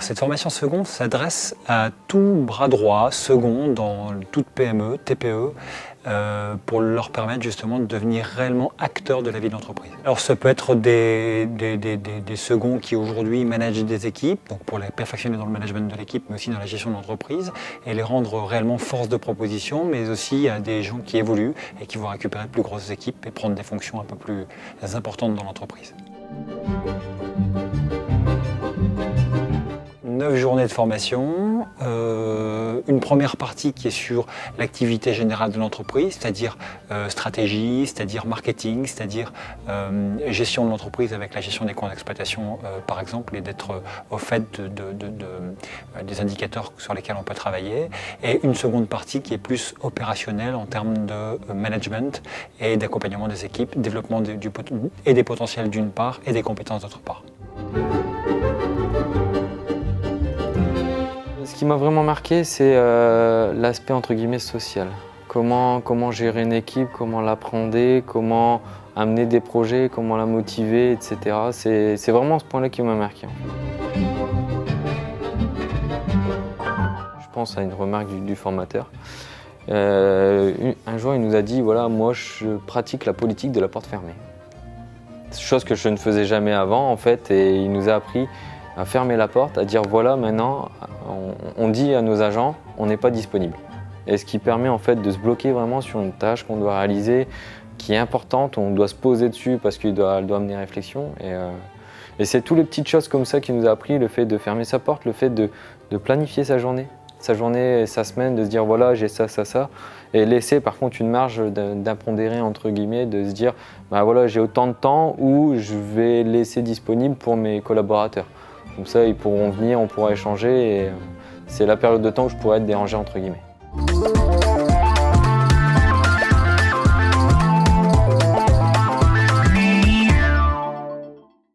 Cette formation second s'adresse à tout bras droit, second dans toute PME, TPE, pour leur permettre justement de devenir réellement acteurs de la vie de l'entreprise. Alors ça peut être des seconds qui aujourd'hui managent des équipes, donc pour les perfectionner dans le management de l'équipe, mais aussi dans la gestion de l'entreprise, et les rendre réellement force de proposition, mais aussi à des gens qui évoluent et qui vont récupérer de plus grosses équipes et prendre des fonctions un peu plus importantes dans l'entreprise. 9 journées de formation, une première partie qui est sur l'activité générale de l'entreprise, c'est-à-dire stratégie, c'est-à-dire marketing, c'est-à-dire gestion de l'entreprise avec la gestion des comptes d'exploitation par exemple, et d'être au fait des indicateurs sur lesquels on peut travailler. Et une seconde partie qui est plus opérationnelle en termes de management et d'accompagnement des équipes, développement des potentiels d'une part et des compétences d'autre part. Ce qui m'a vraiment marqué, c'est l'aspect entre guillemets social. Comment gérer une équipe, comment l'apprendre, comment amener des projets, comment la motiver, etc. C'est vraiment ce point-là qui m'a marqué. Je pense à une remarque du formateur. Un jour, il nous a dit, voilà, moi je pratique la politique de la porte fermée. Chose que je ne faisais jamais avant en fait, et il nous a appris à fermer la porte, à dire voilà, maintenant on dit à nos agents on n'est pas disponible. Et ce qui permet en fait de se bloquer vraiment sur une tâche qu'on doit réaliser, qui est importante, on doit se poser dessus parce qu'elle doit amener réflexion. Et c'est toutes les petites choses comme ça qu'il nous a appris, le fait de fermer sa porte, le fait de planifier sa journée et sa semaine, de se dire voilà j'ai ça, et laisser par contre une marge d'impondéré entre guillemets, de se dire bah voilà j'ai autant de temps où je vais laisser disponible pour mes collaborateurs. Comme ça ils pourront venir, on pourra échanger et c'est la période de temps où je pourrais être dérangé entre guillemets.